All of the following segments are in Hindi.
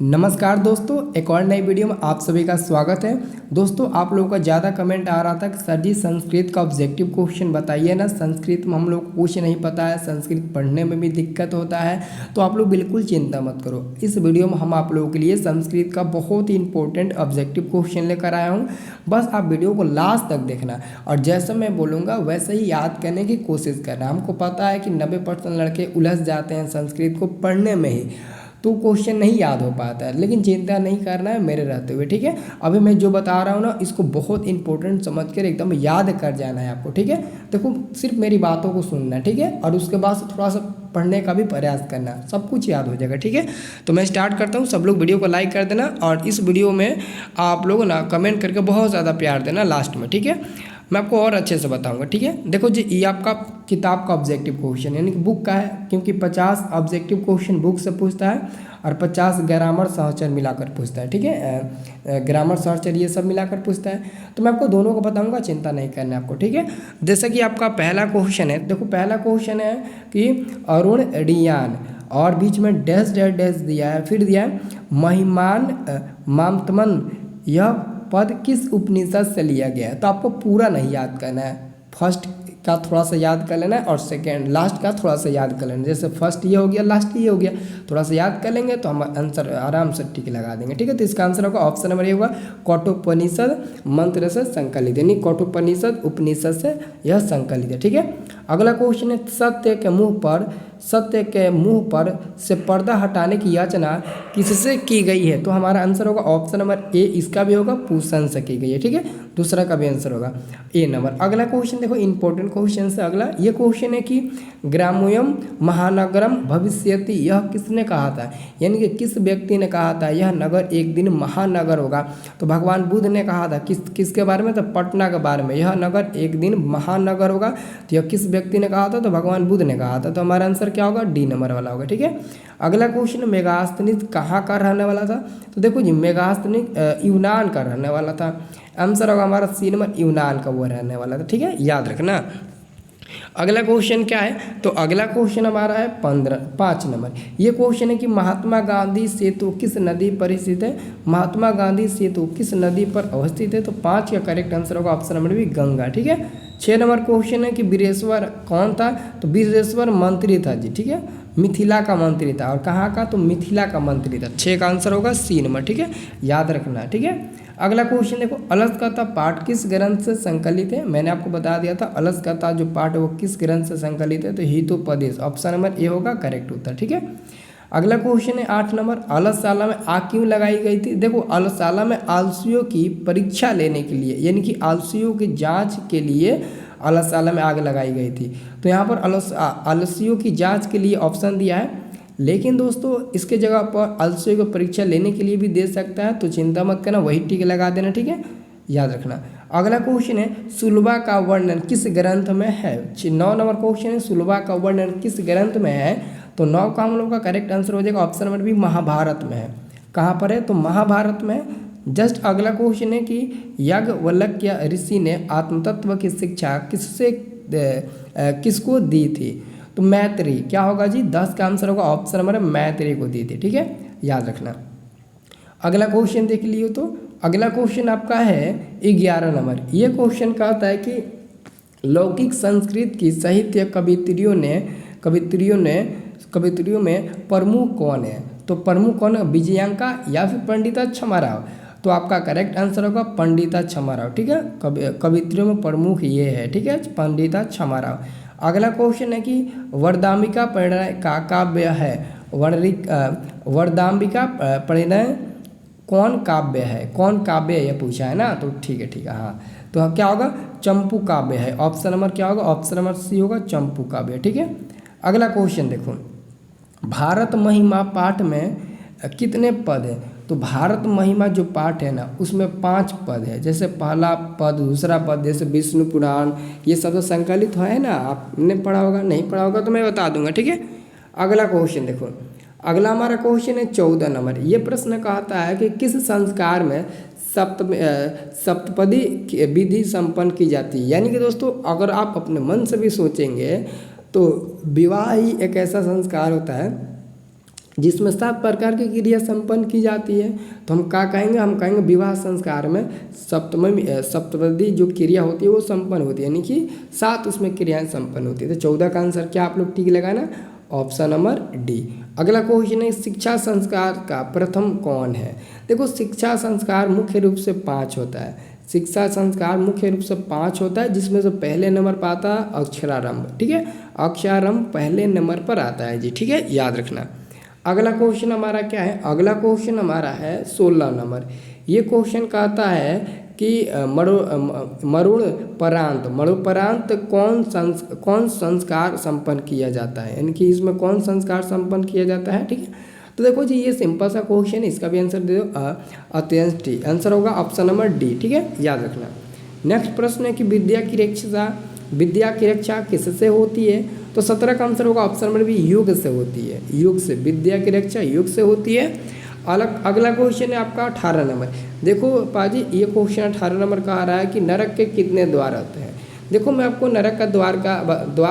नमस्कार दोस्तों, एक और नई वीडियो में आप सभी का स्वागत है। दोस्तों, आप लोगों का ज़्यादा कमेंट आ रहा था कि सर जी संस्कृत का ऑब्जेक्टिव क्वेश्चन बताइए ना, संस्कृत में हम लोग को कुछ नहीं पता है, संस्कृत पढ़ने में भी दिक्कत होता है। तो आप लोग बिल्कुल चिंता मत करो, इस वीडियो में हम आप लोगों के लिए संस्कृत का बहुत ही इंपॉर्टेंट ऑब्जेक्टिव क्वेश्चन लेकर आया हूँ। बस आप वीडियो को लास्ट तक देखना और जैसे मैं बोलूँगा वैसे ही याद करने की कोशिश करना। हमको पता है कि 90% लड़के उलझ जाते हैं संस्कृत को पढ़ने में ही, तो क्वेश्चन नहीं याद हो पाता है, लेकिन चिंता नहीं करना है मेरे रहते हुए, ठीक है। अभी मैं जो बता रहा हूँ ना, इसको बहुत इंपॉर्टेंट समझ कर एकदम याद कर जाना है आपको, ठीक है। देखो, सिर्फ मेरी बातों को सुनना है, ठीक है, और उसके बाद से थोड़ा सा पढ़ने का भी प्रयास करना, सब कुछ याद हो जाएगा, ठीक है। तो मैं स्टार्ट करता हूँ। सब लोग वीडियो को लाइक कर देना और इस वीडियो में आप लोग ना कमेंट करके बहुत ज़्यादा प्यार देना लास्ट में, ठीक है। मैं आपको और अच्छे से बताऊंगा, ठीक है। देखो जी, ये आपका किताब का ऑब्जेक्टिव क्वेश्चन यानी कि बुक का है, क्योंकि 50 ऑब्जेक्टिव क्वेश्चन बुक से पूछता है और 50 ग्रामर सहचर मिलाकर पूछता है, ठीक है। ग्रामर सहचर ये सब मिलाकर पूछता है। तो मैं आपको दोनों को बताऊंगा, चिंता नहीं करना है आपको, ठीक है। जैसे कि आपका पहला क्वेश्चन है, देखो पहला क्वेश्चन है कि अरुण डियान और बीच में डैश डैश डैश दिया है, फिर दिया है महिमान मामतमन, यह पद किस उपनिषद से लिया गया है। तो आपको पूरा नहीं याद करना है, फर्स्ट का थोड़ा सा याद कर लेना है और सेकेंड लास्ट का थोड़ा सा याद कर लेना। जैसे फर्स्ट ये हो गया, लास्ट ये हो गया, थोड़ा सा याद कर लेंगे तो हम आंसर आराम से टिक लगा देंगे, ठीक है। तो इसका आंसर होगा ऑप्शन नंबर ये होगा, कठोपनिषद मंत्र से संकलित, यानी कठोपनिषद उपनिषद से यह संकलित है, ठीक है। अगला क्वेश्चन है, सत्य के मुंह पर से पर्दा हटाने की याचना किससे की गई है। तो हमारा आंसर होगा ऑप्शन नंबर ए, इसका भी होगा पूषण से की गई है, ठीक है। दूसरा का भी आंसर होगा ए नंबर। अगला क्वेश्चन देखो, इंपॉर्टेंट क्वेश्चन से अगला ये क्वेश्चन है कि ग्राम्यम महानगरम भविष्यति, यह किसने कहा था, यानी कि किस व्यक्ति ने कहा था यह नगर एक दिन महानगर होगा। तो भगवान बुद्ध ने कहा था, किसके बारे में, तो पटना के बारे में, यह नगर एक दिन महानगर होगा। तो यह किस व्यक्ति ने कहा था, तो भगवान बुद्ध ने कहा था। तो हमारा आंसर क्या होगा, डी नंबर वाला होगा, ठीक है। अगला क्वेश्चन, मेगास्थनीज कहाँ का रहने वाला था। तो देखो जी, मेगास्थनीज यूनान का रहने वाला था। आंसर होगा हमारा सी नंबर, यूनान का वो रहने वाला था, ठीक है, याद रखना। अगला क्वेश्चन क्या है, तो अगला क्वेश्चन हमारा है 5 नंबर। ये क्वेश्चन है कि महात्मा गांधी सेतु किस नदी पर स्थित है। महात्मा गांधी सेतु किस नदी पर अवस्थित है। तो 5 का करेक्ट आंसर होगा ऑप्शन नंबर बी, गंगा, ठीक है। 6 नंबर क्वेश्चन है कि बीरेश्वर कौन था। तो बीरेश्वर मंत्री था जी, ठीक है, मिथिला का मंत्री था। और कहाँ का, तो मिथिला का मंत्री था। 6 का आंसर होगा सी नंबर, ठीक है, याद रखना, ठीक है। अगला क्वेश्चन देखो, अलसकता पाठ किस ग्रंथ से संकलित है। मैंने आपको बता दिया था अलसकता जो पाठ है वो किस ग्रंथ से संकलित है। तो हितोपदेश, ऑप्शन नंबर ए होगा करेक्ट उत्तर, ठीक है। अगला क्वेश्चन है 8 नंबर, अलसशाला में आग क्यों लगाई गई थी। देखो, अलसशाला में आलसियों की परीक्षा लेने के लिए, यानी कि आलसियों की जांच के लिए अलसशाला में आग लगाई गई थी। तो यहाँ पर आलसियों की जांच के लिए ऑप्शन दिया है, लेकिन दोस्तों इसके जगह पर आलसियों को परीक्षा लेने के लिए भी दे सकता है। तो चिंता मत करना, वही टिक लगा देना, ठीक है, याद रखना। अगला क्वेश्चन है, सुलभा का वर्णन किस ग्रंथ में है। 9 नंबर क्वेश्चन है, सुलभा का वर्णन किस ग्रंथ में है। तो 9 का हम लोग का करेक्ट आंसर हो जाएगा ऑप्शन नंबर बी, महाभारत में है। कहाँ पर है, तो महाभारत में। जस्ट अगला क्वेश्चन है कि याज्ञवल्क्य ऋषि ने आत्मतत्व की शिक्षा किसको दी थी। तो मैत्री, क्या होगा जी, 10 का आंसर होगा ऑप्शन नंबर मैत्री को दी थी, ठीक है, याद रखना। अगला क्वेश्चन देख लियो, तो अगला क्वेश्चन आपका है 11 नंबर। ये क्वेश्चन कहता है कि लौकिक संस्कृत की साहित्य कवित्रियों में प्रमुख कौन है। तो प्रमुख कौन है, विजयांका या फिर पंडिता क्षमा राव। तो आपका करेक्ट आंसर होगा पंडिता क्षमा राव, ठीक है। कवित्रियों में प्रमुख ये है, ठीक है, पंडिता क्षमा राव। अगला क्वेश्चन है कि वरदाम्बिका परिणय का काव्य है। वरदाम्बिका परिणय कौन काव्य है, कौन काव्य है, ये पूछा है ना। तो ठीक है, हाँ। तो क्या होगा, चंपू काव्य है। ऑप्शन नंबर क्या होगा, ऑप्शन नंबर सी होगा, चंपू काव्य, ठीक है। अगला क्वेश्चन देखो, भारत महिमा पाठ में कितने पद हैं। तो भारत महिमा जो पाठ है ना, उसमें 5 पद है। जैसे पहला पद, दूसरा पद, जैसे विष्णु पुराण, ये सब तो संकलित है ना। आपने पढ़ा होगा, नहीं पढ़ा होगा तो मैं बता दूंगा, ठीक है। अगला क्वेश्चन देखो, अगला हमारा क्वेश्चन है 14 नंबर। ये प्रश्न कहता है कि किस संस्कार में सप्तपदी विधि संपन्न की जाती है। यानी कि दोस्तों, अगर आप अपने मन से भी सोचेंगे तो विवाह ही एक ऐसा संस्कार होता है जिसमें 7 प्रकार की क्रिया संपन्न की जाती है। तो हम क्या कहेंगे, हम कहेंगे विवाह संस्कार में सप्तपदी जो क्रिया होती है वो संपन्न होती है, यानी कि 7 उसमें क्रियाएं संपन्न होती है। तो 14 का आंसर क्या आप लोग टिक लगाना, ऑप्शन नंबर डी। अगला क्वेश्चन है शिक्षा संस्कार का प्रथम कौन है। देखो शिक्षा संस्कार मुख्य रूप से 5 होता है। शिक्षा संस्कार मुख्य रूप से 5 होता है, जिसमें से पहले नंबर पर आता है अक्षरारंभ। ठीक है, अक्षरारंभ पहले नंबर पर आता है जी। ठीक है, याद रखना। अगला क्वेश्चन हमारा क्या है, अगला क्वेश्चन हमारा है 16 नंबर। ये क्वेश्चन कहता है कि मरणोपरांत कौन संस्कार संपन्न किया जाता है, यानी कि इसमें कौन संस्कार संपन्न किया जाता है। ठीक है, तो देखो जी ये सिंपल सा क्वेश्चन है, इसका भी आंसर दे दो अत्यंत। आंसर होगा ऑप्शन नंबर डी। ठीक है, याद रखना। नेक्स्ट प्रश्न है कि विद्या की रक्षा किससे होती है। तो 17 का आंसर होगा ऑप्शन नंबर बी, योग से होती है। योग से, विद्या की रक्षा योग से होती है। अगला क्वेश्चन है आपका 18 नंबर। देखो पाजी ये क्वेश्चन 18 नंबर कह रहा है कि नरक के कितने द्वार होते हैं। देखो मैं आपको नरक का द्वार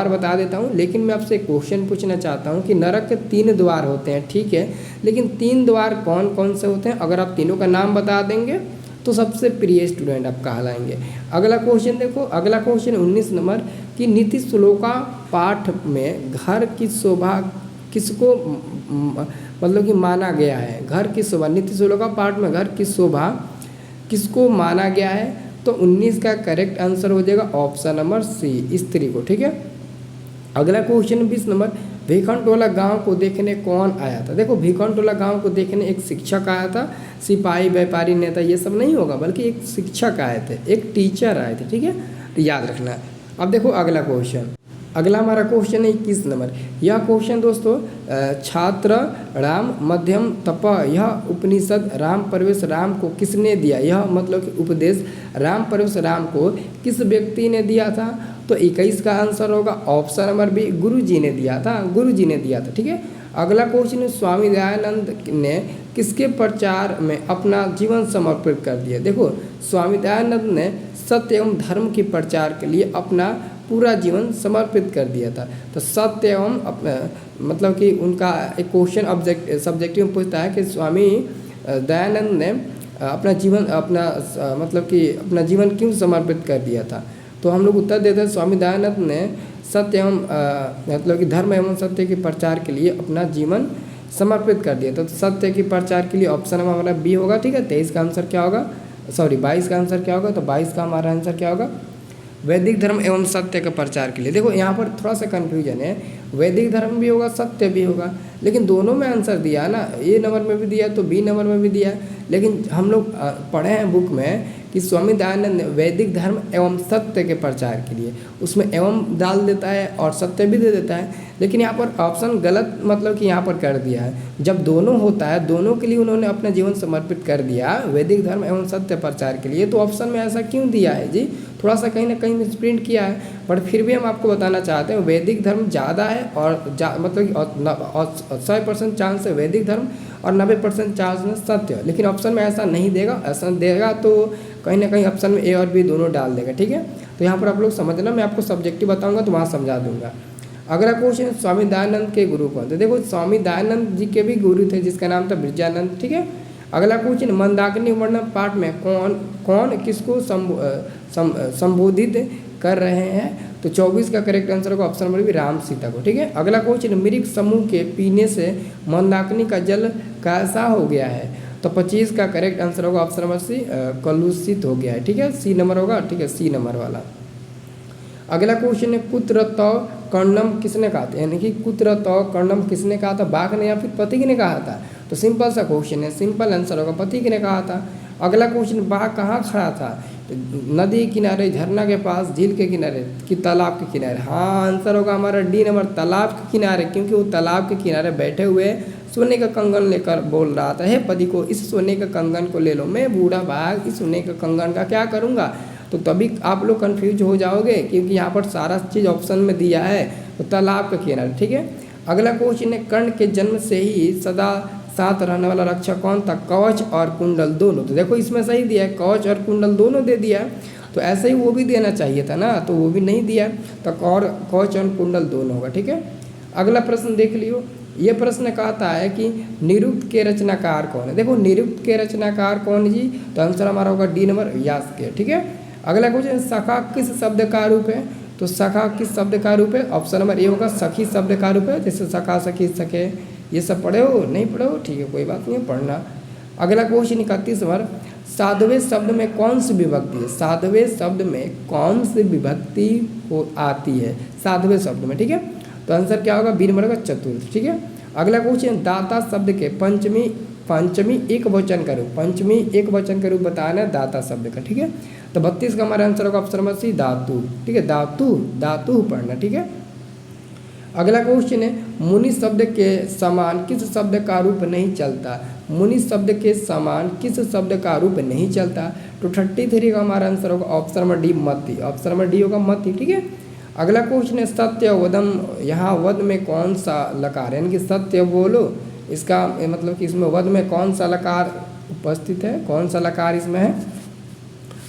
बता देता हूँ, लेकिन मैं आपसे क्वेश्चन पूछना चाहता हूँ कि नरक के 3 द्वार होते हैं। ठीक है, लेकिन 3 द्वार कौन कौन से होते हैं, अगर आप तीनों का नाम बता देंगे तो सबसे प्रिय स्टूडेंट आप कहलाएंगे। अगला क्वेश्चन देखो, अगला क्वेश्चन 19 नंबर कि नीति श्लोका पाठ में घर की शोभा किसको मतलब कि माना गया है। घर की शोभा, नीति श्लोका पाठ में घर की शोभा किसको माना गया है। तो 19 का करेक्ट आंसर हो जाएगा ऑप्शन नंबर सी, स्त्री को। ठीक है, अगला क्वेश्चन 20 नंबर भिखनटोला गांव को देखने कौन आया था। देखो भिखनटोला गांव को देखने एक शिक्षक आया था, सिपाही व्यापारी नेता ये सब नहीं होगा, बल्कि एक शिक्षक आए थे, एक टीचर आए थे। ठीक है, तो याद रखना। अब देखो अगला क्वेश्चन, अगला हमारा क्वेश्चन है 21 नंबर। यह क्वेश्चन दोस्तों छात्र राम मध्यम तप यह उपनिषद राम प्रवेश राम को किसने दिया। यह मतलब कि उपदेश राम प्रवेश राम को किस व्यक्ति ने दिया था। तो 21 का आंसर होगा ऑप्शन नंबर बी, गुरु जी ने दिया था। गुरु जी ने दिया था। ठीक है, अगला क्वेश्चन स्वामी दयानंद ने किसके प्रचार में अपना जीवन समर्पित कर दिया। देखो स्वामी दयानंद ने सत्य एवं धर्म के प्रचार के लिए अपना पूरा जीवन समर्पित कर दिया था। तो सत्य एवं मतलब कि उनका एक क्वेश्चन सब्जेक्टिव पूछता है कि स्वामी दयानंद ने अपना जीवन क्यों समर्पित कर दिया था। तो हम लोग उत्तर देते हैं स्वामी दयानंद ने सत्य एवं मतलब कि धर्म एवं सत्य के प्रचार के लिए अपना जीवन समर्पित कर दिया था। तो सत्य के प्रचार के लिए ऑप्शन हमारा बी होगा। ठीक है, 23 का आंसर क्या होगा, 22 का आंसर क्या होगा। तो 22 का हमारा आंसर क्या होगा, वैदिक धर्म एवं सत्य के प्रचार के लिए। देखो यहाँ पर थोड़ा सा कन्फ्यूजन है, वैदिक धर्म भी होगा सत्य भी होगा, लेकिन दोनों में आंसर दिया है ना, ए नंबर में भी दिया तो बी नंबर में भी दिया है। लेकिन हम लोग पढ़े हैं बुक में कि स्वामी दयानंद ने वैदिक धर्म एवं सत्य के प्रचार के लिए उसमें एवं डाल देता है और सत्य भी दे देता है, लेकिन यहाँ पर ऑप्शन गलत मतलब कि यहाँ पर कर दिया है। जब दोनों होता है, दोनों के लिए उन्होंने अपना जीवन समर्पित कर दिया वैदिक धर्म एवं सत्य प्रचार के लिए, तो ऑप्शन में ऐसा क्यों दिया है जी, थोड़ा सा कहीं ना कहीं मिसप्रिंट किया है। बट फिर भी हम आपको बताना चाहते हैं वैदिक धर्म ज़्यादा है और मतलब 100% चांस है वैदिक धर्म और 90% चांस है सत्य, लेकिन ऑप्शन में ऐसा नहीं देगा। ऐसा देगा तो कहीं ना कहीं ऑप्शन में ए और बी दोनों डाल देगा। ठीक है, तो यहाँ पर आप लोग समझना, मैं आपको सब्जेक्टिव बताऊंगा तो वहाँ समझा दूंगा। अगला क्वेश्चन स्वामी दयानंद के गुरु कौन थे। देखो स्वामी दयानंद जी के भी गुरु थे जिसका नाम था ब्रजानंद। ठीक है, अगला क्वेश्चन मंदाकिनी वर्णन पाठ में कौन किसको संबोधित कर रहे हैं। तो 24 का करेक्ट आंसर होगा option number B, Ram Sita को। ठीक है, अगला क्वेश्चन मृग समूह के पीने से मंदाकिनी का जल कैसा हो गया है। तो 25 का करेक्ट आंसर होगा ऑप्शन नंबर सी, कलुषित हो गया है। ठीक है, सी नंबर होगा। ठीक है, सी नंबर वाला। अगला क्वेश्चन है कुत्र तव कर्णम किसने कहा था, यानी कि कुत्र तव कर्णम किसने कहा था, बाघ ने या फिर पथिक ने कहा था। तो सिंपल सा क्वेश्चन है, सिंपल आंसर होगा पथिक ने कहा था। अगला क्वेश्चन बाघ कहाँ खड़ा था, तो नदी किनारे, झरना के पास, झील के किनारे कि तालाब के किनारे। हाँ, आंसर होगा हमारा डी नंबर, तालाब के किनारे, क्योंकि वो तालाब के किनारे बैठे हुए सोने का कंगन लेकर बोल रहा था, हे पति को इस सोने का कंगन को ले लो, मैं बूढ़ा बाघ इस सोने का कंगन का क्या करूँगा। तो तभी आप लोग कंफ्यूज हो जाओगे क्योंकि यहाँ पर सारा चीज़ ऑप्शन में दिया है, तो तालाब के किनारे। ठीक है, अगला क्वेश्चन है कर्ण के जन्म से ही सदा साथ रहने वाला रक्षक कौन था, कवच और कुंडल दोनों। तो देखो इसमें सही दिया है, कवच और कुंडल दोनों दे दिया है, तो ऐसे ही वो भी देना चाहिए था ना, तो वो भी नहीं दिया, तो और कवच और कुंडल दोनों होगा। ठीक है, अगला प्रश्न देख लियो, ये प्रश्न कहता है कि निरुक्त के रचनाकार कौन है। देखो निरुक्त के रचनाकार कौन जी, तो आंसर हमारा होगा डी नंबर यास्क। ठीक है, अगला क्वेश्चन, सखा किस शब्द का रूप है, तो सखा किस शब्द का रूप है, ऑप्शन नंबर ए होगा सखी शब्द का रूप है। जैसे सखा सखी सखे, ये सब पढ़े हो, नहीं पढ़े हो, ठीक है कोई बात नहीं है, पढ़ना। अगला क्वेश्चन 31 नंबर, साधवे शब्द में कौन सी विभक्ति है, साधवे शब्द में कौन सी विभक्ति हो आती है साधवे शब्द में। ठीक है, तो आंसर क्या होगा, बी नंबर का चतुर्थ। ठीक है, अगला क्वेश्चन, दाता शब्द के पंचमी एक वचन का रूप, पंचमी एक वचन का रूप बताना है दाता शब्द का। ठीक है, तो 32 का हमारा आंसर होगा ऑप्शन नंबर सी, धातु। ठीक है, धातु पढ़ना। ठीक है, अगला क्वेश्चन है, मुनि शब्द के समान किस शब्द का रूप नहीं चलता, मुनि शब्द के समान किस शब्द का रूप नहीं चलता, तो 33 का हमारा आंसर होगा ऑप्शन नंबर डी, मति। ऑप्शन नंबर डी होगा मति। ठीक है, अगला क्वेश्चन है, सत्य वदम, यहाँ वद में कौन सा लकार है, यानी कि सत्य बोलो, इसका मतलब कि इसमें वद में कौन सा लकार उपस्थित है, कौन सा लकार इसमें है,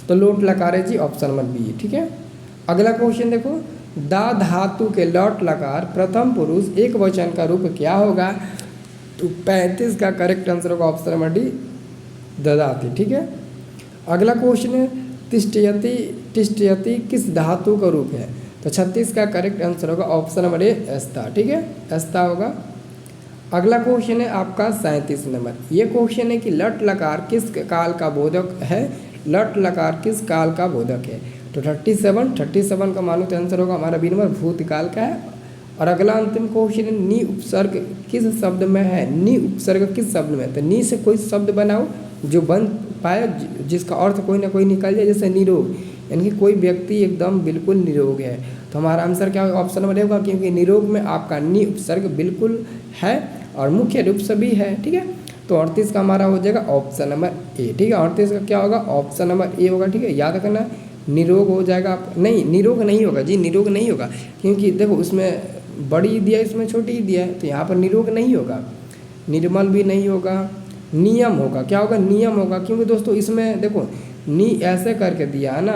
तो लोट लकार है जी, ऑप्शन नंबर बी। ठीक है, अगला क्वेश्चन देखो, दा धातु के लौट लकार प्रथम पुरुष एक वचन का रूप क्या होगा, तो 35 का करेक्ट आंसर होगा ऑप्शन नंबर डी, ददाति। ठीक है, अगला क्वेश्चन है, तिष्ठयति किस धातु का रूप है, तो 36 का करेक्ट आंसर होगा ऑप्शन नंबर ए, अस्ता। ठीक है, अस्ता होगा। अगला क्वेश्चन है आपका 37 नंबर, ये क्वेश्चन है कि लट लकार किस काल का बोधक है, लट लकार किस काल का बोधक है, तो 37 का मानो तो आंसर होगा हमारा बी नंबर भूतकाल का है। और अगला अंतिम क्वेश्चन है, नी उपसर्ग किस शब्द में है, नी उपसर्ग किस शब्द में है, तो नी से कोई शब्द बनाओ जो बन पाए, जिसका अर्थ कोई ना कोई निकल जाए, जैसे निरोग, यानी कि कोई व्यक्ति एकदम बिल्कुल निरोग है, तो हमारा आंसर क्या होगा, ऑप्शन नंबर होगा, क्योंकि निरोग में आपका नी उपसर्ग बिल्कुल है और मुख्य रूप से भी है। ठीक है, तो 38 का हमारा हो जाएगा ऑप्शन नंबर ए। ठीक है, 38 का क्या होगा, ऑप्शन नंबर ए होगा। ठीक है, याद रखना, निरोग हो जाएगा आप, नहीं निरोग नहीं होगा जी, निरोग नहीं होगा, क्योंकि देखो उसमें बड़ी दिया इसमें छोटी दिया है, तो यहाँ पर निरोग नहीं होगा, निर्मल भी नहीं होगा, नियम होगा। क्या होगा, नियम होगा, क्योंकि दोस्तों इसमें देखो नी ऐसे करके दिया है ना,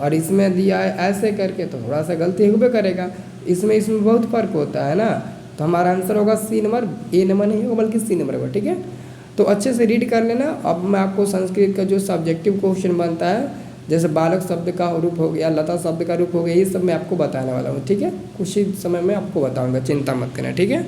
और इसमें दिया है ऐसे करके, तो थोड़ा सा गलती होबे करेगा, इसमें बहुत फर्क होता है ना, तो हमारा आंसर होगा सी नंबर, ए नंबर नहीं होगा बल्कि सी नंबर होगा। ठीक है, तो अच्छे से रीड कर लेना। अब मैं आपको संस्कृत का जो सब्जेक्टिव क्वेश्चन बनता है, जैसे बालक शब्द का रूप हो गया, लता शब्द का रूप हो गया, ये सब मैं आपको बताने वाला हूँ। ठीक है, कुछ ही समय में आपको बताऊँगा, चिंता मत करना। ठीक है।